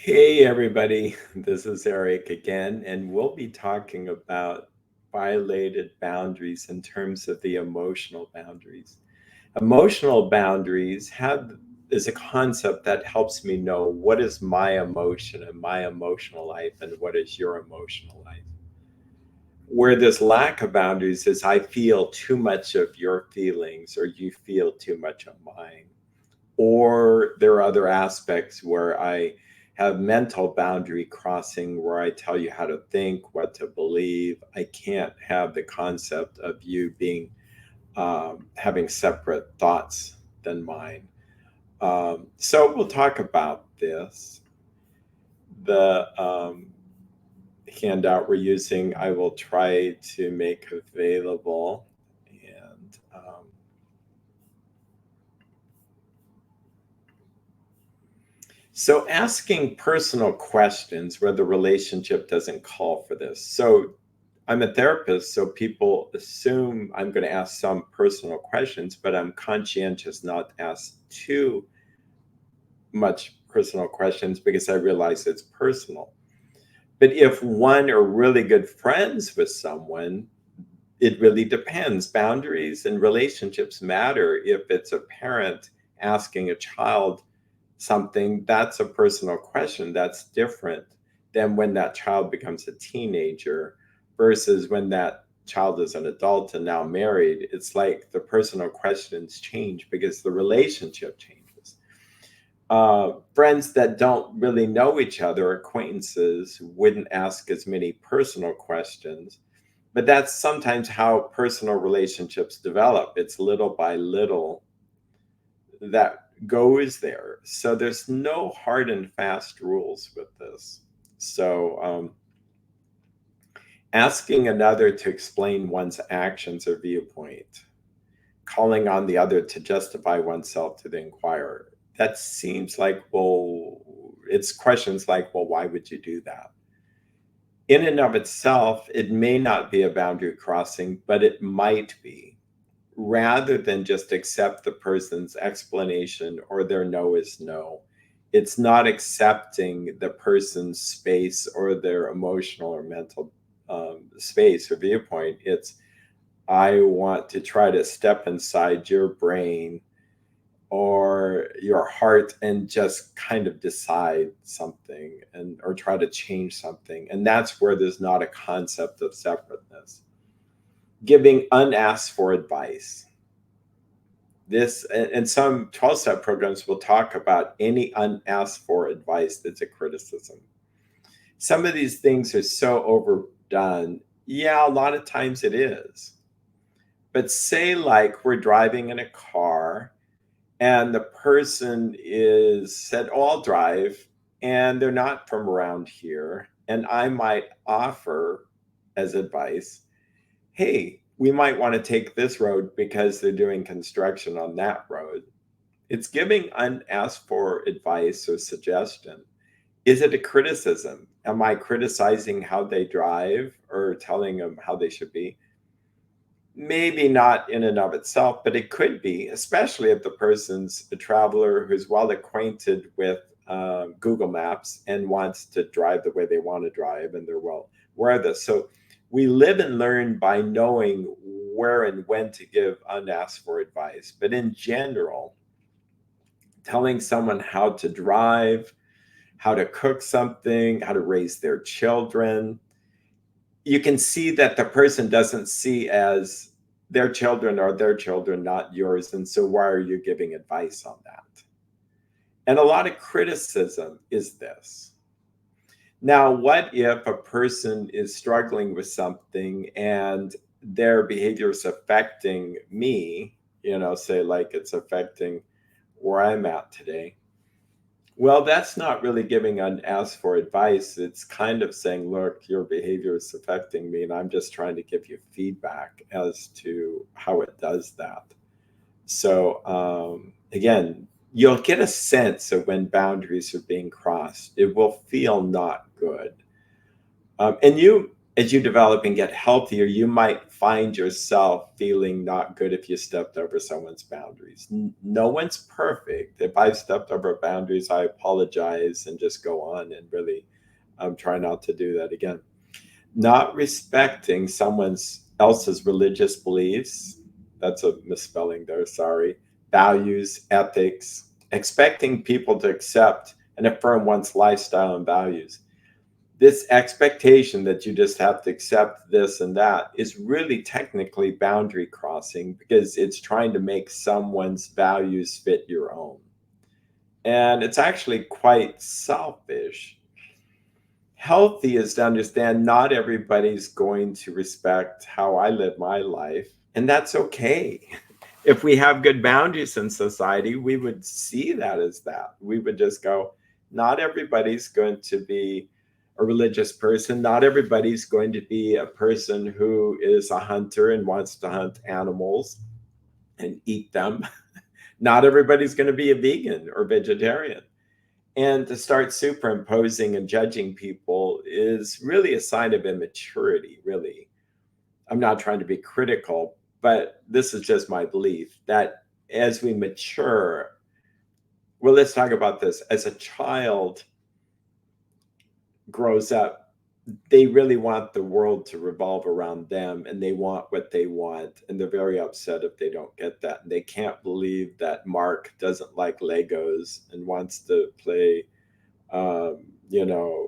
Hey, everybody. This is Erik again, and we'll be talking about violated boundaries in terms of the emotional boundaries. Emotional boundaries have is a concept that helps me know what is my emotion and my emotional life and what is your emotional life. Where this lack of boundaries is I feel too much of your feelings or you feel too much of mine, or there are other aspects where I have mental boundary crossing where I tell you how to think, what to believe. I can't have the concept of you being having separate thoughts than mine. So we'll talk about this. The handout we're using, I will try to make available. And So asking personal questions where the relationship doesn't call for this. So I'm a therapist, so people assume I'm going to ask some personal questions, but I'm conscientious not to ask too much personal questions because I realize it's personal. But if one are really good friends with someone, it really depends. Boundaries and relationships matter. If it's a parent asking a child something, that's a personal question. That's different than when that child becomes a teenager versus when that child is an adult and now married. It's like the personal questions change because the relationship changes. Friends that don't really know each other, acquaintances, wouldn't ask as many personal questions, but that's sometimes how personal relationships develop. It's little by little that goes there. So there's no hard and fast rules with this. So asking another to explain one's actions or viewpoint, calling on the other to justify oneself to the inquirer. That seems like, well, it's questions like, well, why would you do that? In and of itself, it may not be a boundary crossing, but it might be. Rather than just accept the person's explanation or their no is no, it's not accepting the person's space or their emotional or mental space or viewpoint. It's, I want to try to step inside your brain or your heart and just kind of decide something and or try to change something, and that's where there's not a concept of separateness. Giving unasked for advice, this and some 12-step programs will talk about any unasked for advice that's a criticism. Some of these things are so overdone. Yeah, a lot of times it is. But say like we're driving in a car and the person is said, oh, I'll drive, and they're not from around here, and I might offer as advice, hey, we might want to take this road because they're doing construction on that road. It's giving unasked for advice or suggestion. Is it a criticism? Am I criticizing how they drive or telling them how they should be? Maybe not in and of itself, but it could be, especially if the person's a traveler who's well acquainted with Google Maps and wants to drive the way they want to drive and they're well aware of this. So we live and learn by knowing where and when to give unasked for advice. But in general, telling someone how to drive, how to cook something, how to raise their children, you can see that the person doesn't see as their children are their children, not yours. And so why are you giving advice on that? And a lot of criticism is this. Now, what if a person is struggling with something and their behavior is affecting me, say like it's affecting where I'm at today? Well, that's not really giving unasked for advice. It's kind of saying, look, your behavior is affecting me, and I'm just trying to give you feedback as to how it does that. So, again, you'll get a sense of when boundaries are being crossed. It will feel not good. And you as you develop and get healthier, you might find yourself feeling not good if you stepped over someone's boundaries. No one's perfect. If I've stepped over boundaries, I apologize and just go on and really try not to do that again. Not respecting someone's else's religious beliefs, that's a misspelling there, sorry, values, ethics, expecting people to accept and affirm one's lifestyle and values. This expectation that you just have to accept this and that is really technically boundary crossing because it's trying to make someone's values fit your own. And it's actually quite selfish. Healthy is to understand not everybody's going to respect how I live my life, and that's okay. If we have good boundaries in society, we would see that as that. We would just go, not everybody's going to be a religious person. Not everybody's going to be a person who is a hunter and wants to hunt animals and eat them. Not everybody's going to be a vegan or vegetarian. And to start superimposing and judging people is really a sign of immaturity, really. I'm not trying to be critical, but this is just my belief that as we mature, well, let's talk about this. As a child grows up, they really want the world to revolve around them and they want what they want. And they're very upset if they don't get that. And they can't believe that Mark doesn't like Legos and wants to play,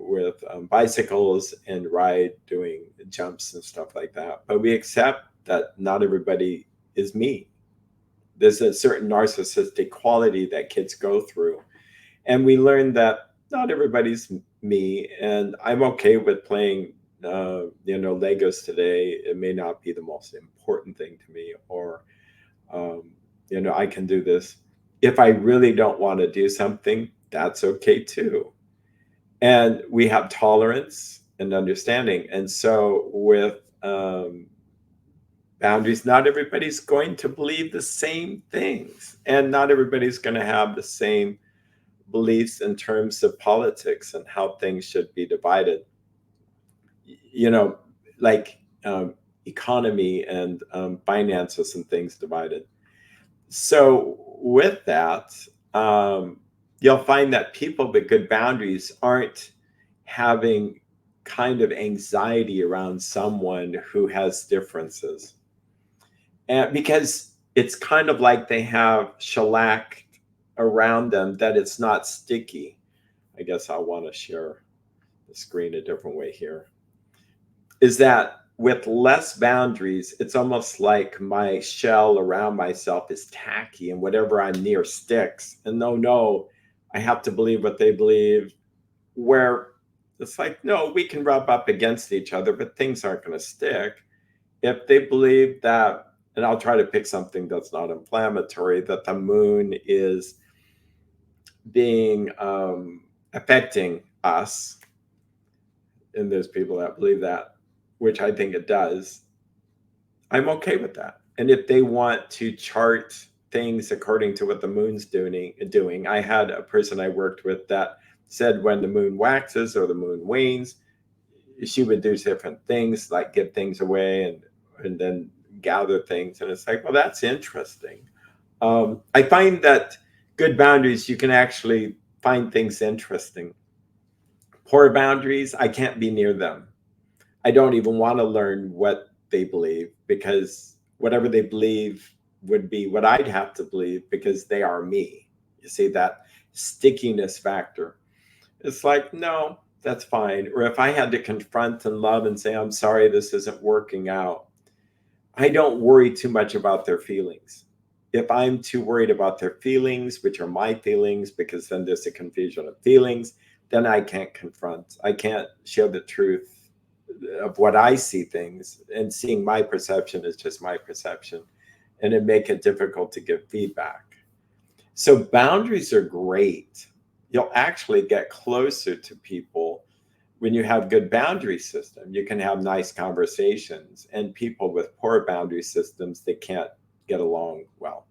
with bicycles and ride doing jumps and stuff like that. But we accept that not everybody is me. There's a certain narcissistic quality that kids go through. And we learn that not everybody's me, and I'm okay with playing, Legos today. It may not be the most important thing to me, or, I can do this. If I really don't want to do something, that's okay too. And we have tolerance and understanding. And so with boundaries, not everybody's going to believe the same things, and not everybody's going to have the same beliefs in terms of politics and how things should be divided, you know, like economy and finances and things divided. So, with that, you'll find that people with good boundaries aren't having kind of anxiety around someone who has differences. And because it's kind of like they have shellac around them that it's not sticky. I guess I want to share the screen a different way here. Is that with less boundaries, it's almost like my shell around myself is tacky and whatever I'm near sticks. And no, I have to believe what they believe. Where it's like, no, we can rub up against each other, but things aren't going to stick. If they believe that, and I'll try to pick something that's not inflammatory, that the moon is being affecting us, and there's people that believe that, which I think it does, I'm okay with that. And if they want to chart things according to what the moon's doing, I had a person I worked with that said when the moon waxes or the moon wanes, she would do different things, like give things away and then gather things. And it's like, well, that's interesting. I find that good boundaries, you can actually find things interesting. Poor boundaries, I can't be near them. I don't even want to learn what they believe because whatever they believe would be what I'd have to believe because they are me. You see that stickiness factor. It's like, no, that's fine. Or if I had to confront and love and say, I'm sorry, this isn't working out, I don't worry too much about their feelings. If I'm too worried about their feelings, which are my feelings, because then there's a confusion of feelings, then I can't confront. I can't share the truth of what I see things, and seeing my perception is just my perception, and it make it difficult to give feedback. So boundaries are great. You'll actually get closer to people when you have good boundary system. You can have nice conversations, and people with poor boundary systems, they can't get along well.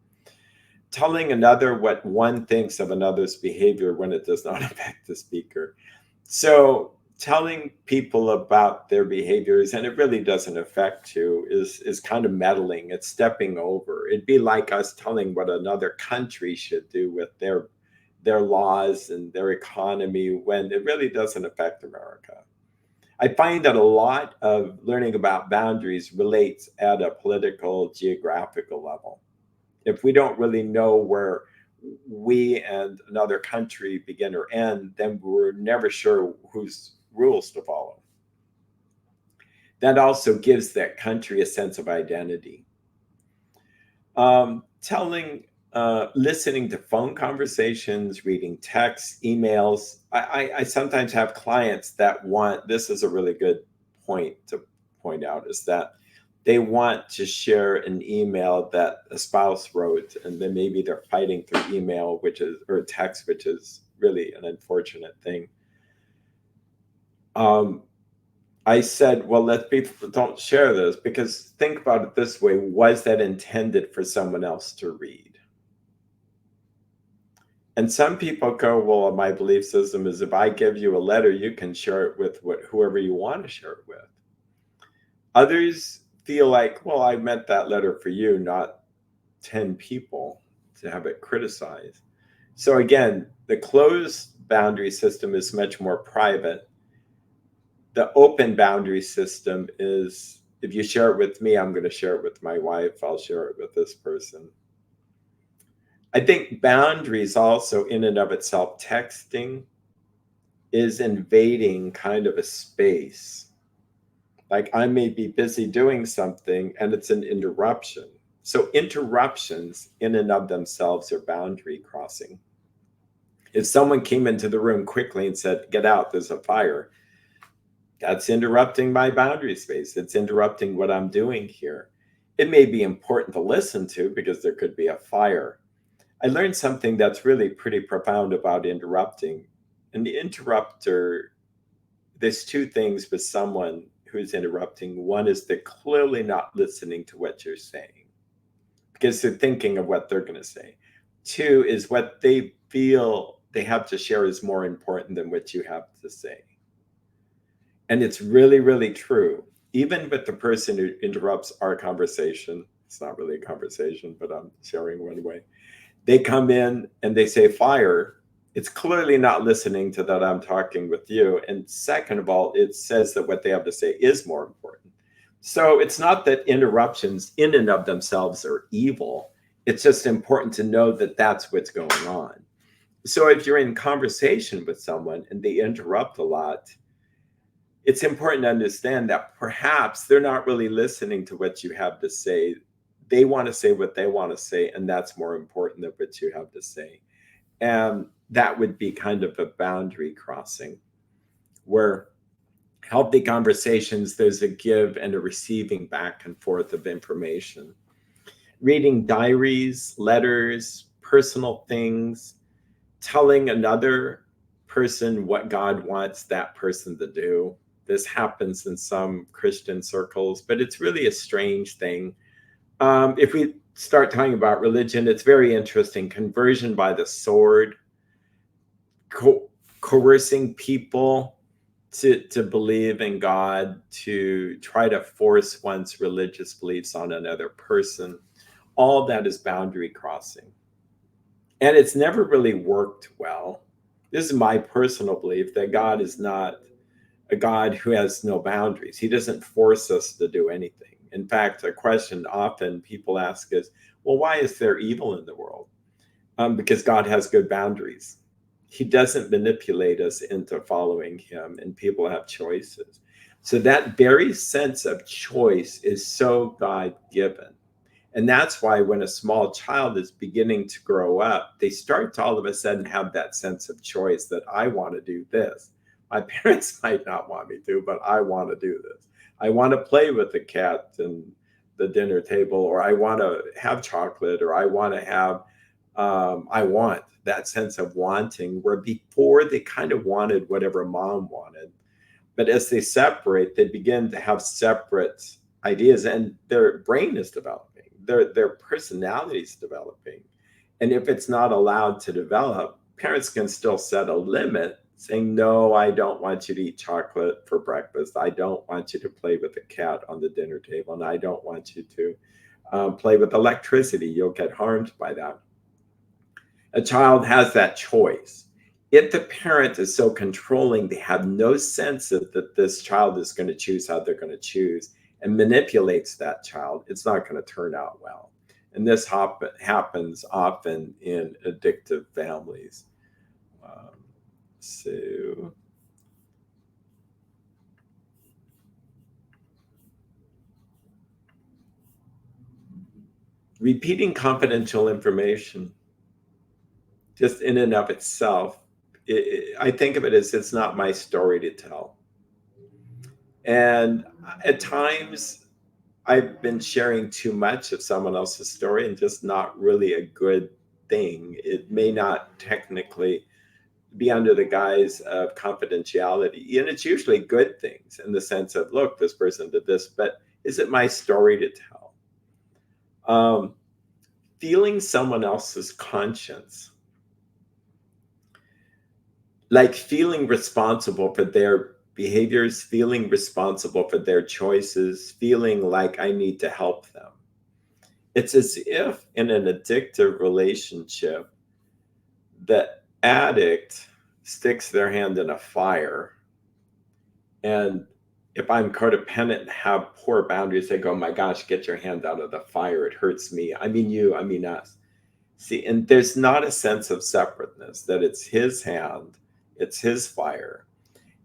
Telling another what one thinks of another's behavior when it does not affect the speaker. So telling people about their behaviors, and it really doesn't affect you, is kind of meddling. It's stepping over. It'd be like us telling what another country should do with their laws and their economy when it really doesn't affect America. I find that a lot of learning about boundaries relates at a political, geographical level. If we don't really know where we and another country begin or end, then we're never sure whose rules to follow. That also gives that country a sense of identity. Listening to phone conversations, reading texts, emails. I sometimes have clients that want, this is a really good point to point out, is that they want to share an email that a spouse wrote, and then maybe they're fighting through email, which is, or text, which is really an unfortunate thing. I said, well, don't share this, because think about it this way: was that intended for someone else to read? And some people go, well, my belief system is if I give you a letter, you can share it with whoever you want to share it with. Others feel like, well, I meant that letter for you, not 10 people to have it criticized. So again, the closed boundary system is much more private. The open boundary system is, if you share it with me, I'm going to share it with my wife, I'll share it with this person. I think boundaries also, in and of itself, texting is invading kind of a space. Like I may be busy doing something and it's an interruption. So interruptions in and of themselves are boundary crossing. If someone came into the room quickly and said, get out, there's a fire, that's interrupting my boundary space. It's interrupting what I'm doing here. It may be important to listen to because there could be a fire. I learned something that's really pretty profound about interrupting. And the interrupter, there's two things with someone who's interrupting. One is they're clearly not listening to what you're saying because they're thinking of what they're going to say. Two is what they feel they have to share is more important than what you have to say. And it's really, really true. Even with the person who interrupts our conversation, it's not really a conversation, but I'm sharing one way. They come in and they say fire. It's clearly not listening to that I'm talking with you. And second of all, it says that what they have to say is more important. So it's not that interruptions in and of themselves are evil. It's just important to know that that's what's going on. So if you're in conversation with someone and they interrupt a lot, it's important to understand that perhaps they're not really listening to what you have to say. They want to say what they want to say, and that's more important than what you have to say. And that would be kind of a boundary crossing where healthy conversations, there's a give and a receiving back and forth of information. Reading diaries, letters, personal things, telling another person what God wants that person to do. This happens in some Christian circles, but it's really a strange thing. If we start talking about religion, it's very interesting. Conversion by the sword, coercing people to believe in God, to try to force one's religious beliefs on another person. All that is boundary crossing. And it's never really worked well. This is my personal belief that God is not a God who has no boundaries. He doesn't force us to do anything. In fact, a question often people ask is, well, why is there evil in the world? Because God has good boundaries. He doesn't manipulate us into following him, and people have choices. So that very sense of choice is so God-given. And that's why when a small child is beginning to grow up, they start to all of a sudden have that sense of choice that I want to do this. My parents might not want me to, but I want to do this. I want to play with the cat and the dinner table, or I want to have chocolate, or I want to have, I want that sense of wanting, where before they kind of wanted whatever mom wanted. But as they separate, they begin to have separate ideas, and their brain is developing, their personality is developing. And if it's not allowed to develop, parents can still set a limit, saying, no, I don't want you to eat chocolate for breakfast. I don't want you to play with the cat on the dinner table. And I don't want you to play with electricity. You'll get harmed by that. A child has that choice. If the parent is so controlling, they have no sense of that this child is going to choose how they're going to choose and manipulates that child, it's not going to turn out well. And this happens often in addictive families. Um, so, repeating confidential information, just in and of itself, I think of it as it's not my story to tell. And at times, I've been sharing too much of someone else's story and just not really a good thing. It may not technically be under the guise of confidentiality. And it's usually good things in the sense of, look, this person did this, but is it my story to tell? Feeling someone else's conscience, like feeling responsible for their behaviors, feeling responsible for their choices, feeling like I need to help them. It's as if in an addictive relationship, the addict sticks their hand in a fire. And if I'm codependent and have poor boundaries, they go, my gosh, get your hand out of the fire. It hurts me. I mean, you, I mean, us. See, and there's not a sense of separateness, that it's his hand, it's his fire.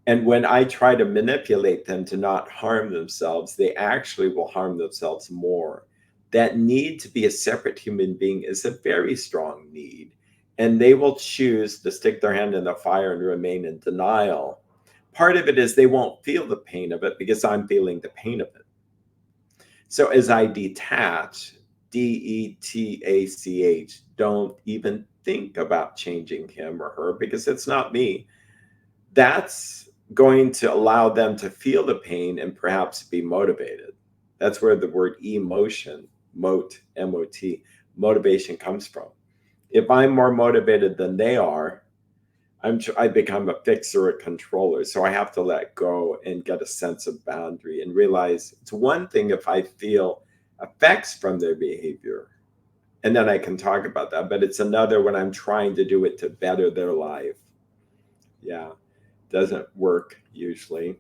And when I try to manipulate them to not harm themselves, they actually will harm themselves more. That need to be a separate human being is a very strong need. And they will choose to stick their hand in the fire and remain in denial. Part of it is they won't feel the pain of it because I'm feeling the pain of it. So as I detach, DETACH, don't even think about changing him or her because it's not me. That's going to allow them to feel the pain and perhaps be motivated. That's where the word emotion, MOT, motivation comes from. If I'm more motivated than they are, I become a fixer, a controller. So I have to let go and get a sense of boundary and realize it's one thing if I feel effects from their behavior, and then I can talk about that. But it's another when I'm trying to do it to better their life. Yeah, doesn't work usually.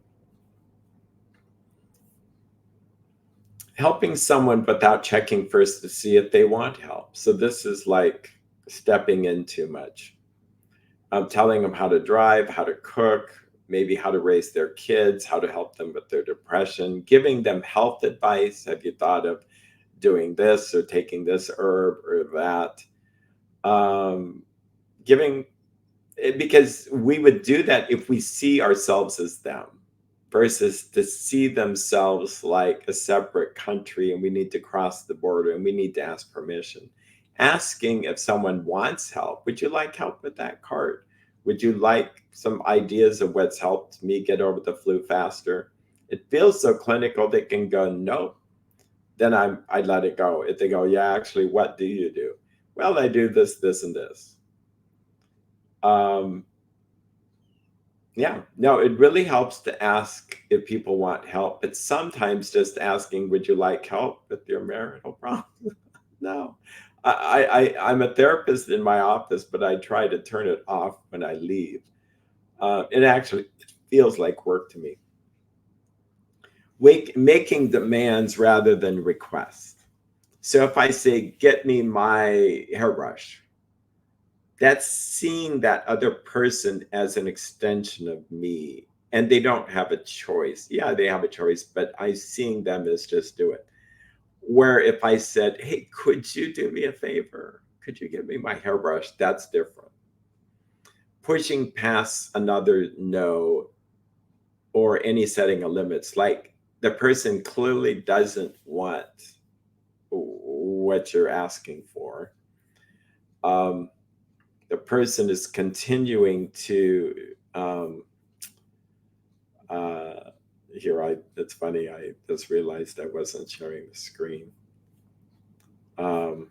Helping someone without checking first to see if they want help. So this is like stepping in too much. I'm telling them how to drive, how to cook, maybe how to raise their kids, how to help them with their depression, giving them health advice. Have you thought of doing this or taking this herb or that? Giving because we would do that if we see ourselves as them versus to see themselves like a separate country and we need to cross the border and we need to ask permission. Asking if someone wants help, would you like help with that cart? Would you like some ideas of what's helped me get over the flu faster? It feels so clinical they can go, no. Then I let it go. If they go, yeah, actually, what do you do? Well, I do this, this, and this. Um, Yeah, no, it really helps to ask if people want help, but sometimes just asking, would you like help with your marital problem? No. I'm a therapist in my office, but I try to turn it off when I leave. It feels like work to me. Making demands rather than requests. So if I say, get me my hairbrush, that's seeing that other person as an extension of me, and they don't have a choice. Yeah, they have a choice, but I seeing them as just do it. Where if I said, hey, could you do me a favor, could you give me my hairbrush, that's different. Pushing past another no or any setting of limits, like the person clearly doesn't want what you're asking for. um, the person is continuing to uh, it's funny, I just realized I wasn't sharing the screen. um,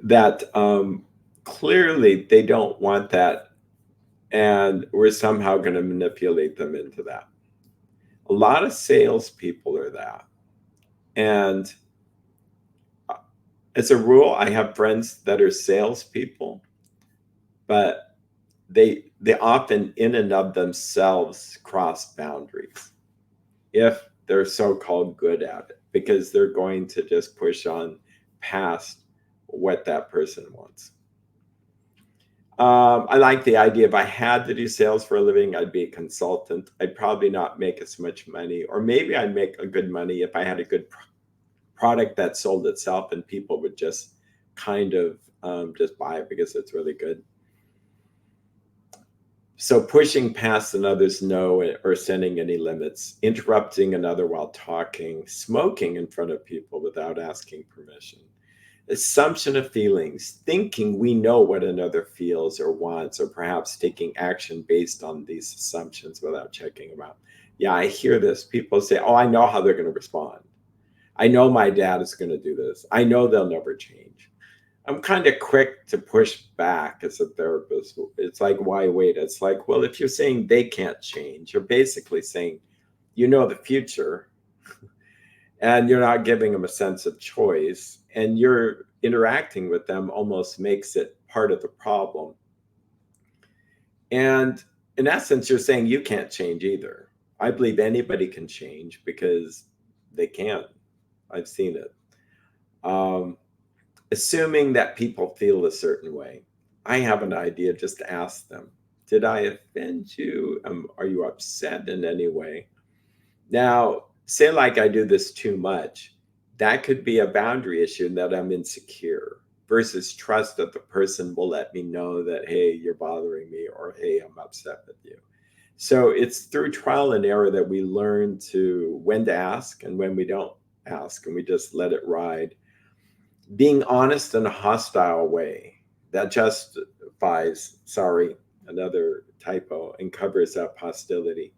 that Clearly, they don't want that, and we're somehow going to manipulate them into that. A lot of salespeople are that. And as a rule, I have friends that are salespeople, but they often in and of themselves cross boundaries if they're so-called good at it, because they're going to just push on past what that person wants. I like the idea. If I had to do sales for a living, I'd be a consultant. I'd probably not make as much money, or maybe I'd make a good money if I had a good product that sold itself and people would just kind of just buy it because it's really good. So pushing past another's no or setting any limits, interrupting another while talking, smoking in front of people without asking permission, assumption of feelings, thinking we know what another feels or wants, or perhaps taking action based on these assumptions without checking them out. Yeah, I hear this. People say, oh, I know how they're going to respond. I know my dad is going to do this. I know they'll never change. I'm kind of quick to push back as a therapist. It's like, why wait? It's like, well, if you're saying they can't change, you're basically saying, you know, the future, and you're not giving them a sense of choice, and you're interacting with them almost makes it part of the problem. And in essence, you're saying you can't change either. I believe anybody can change because they can. I've seen it. Um, Assuming that people feel a certain way. I have an idea, just ask them. Did I offend you? Are you upset in any way? Now, say like I do this too much, that could be a boundary issue that I'm insecure versus trust that the person will let me know that, hey, you're bothering me, or hey, I'm upset with you. So it's through trial and error that we learn to when to ask and when we don't ask, and we just let it ride. Being honest in a hostile way that justifies, sorry, another typo, and covers up hostility.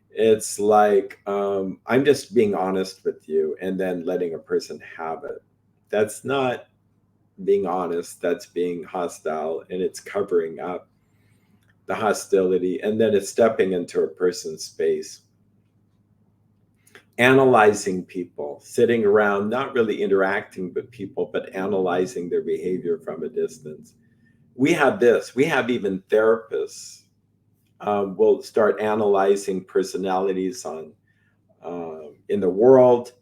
It's like, I'm just being honest with you and then letting a person have it. That's not being honest, that's being hostile, and it's covering up the hostility, and then it's stepping into a person's space. Analyzing people, sitting around, not really interacting with people, but analyzing their behavior from a distance. We have this, we have even therapists will start analyzing personalities on in the world,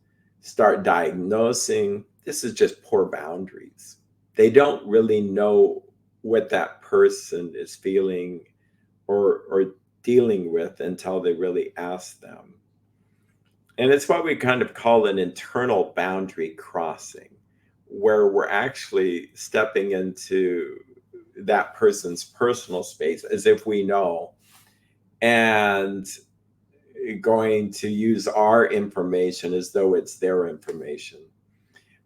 start diagnosing. This is just poor boundaries. They don't really know what that person is feeling or dealing with until they really ask them. And it's what we kind of call an internal boundary crossing, where we're actually stepping into that person's personal space as if we know, and going to use our information as though it's their information.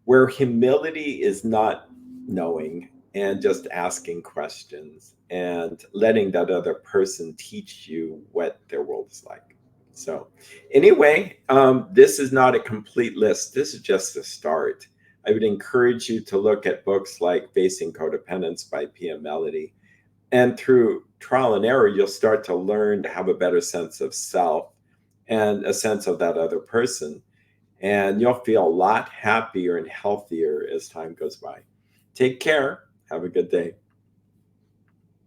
Where humility is not knowing and just asking questions and letting that other person teach you what their world is like. So, anyway, this is not a complete list. This is just a start. I would encourage you to look at books like Facing Codependence by P.M. Melody. And through trial and error, you'll start to learn to have a better sense of self and a sense of that other person. And you'll feel a lot happier and healthier as time goes by. Take care. Have a good day.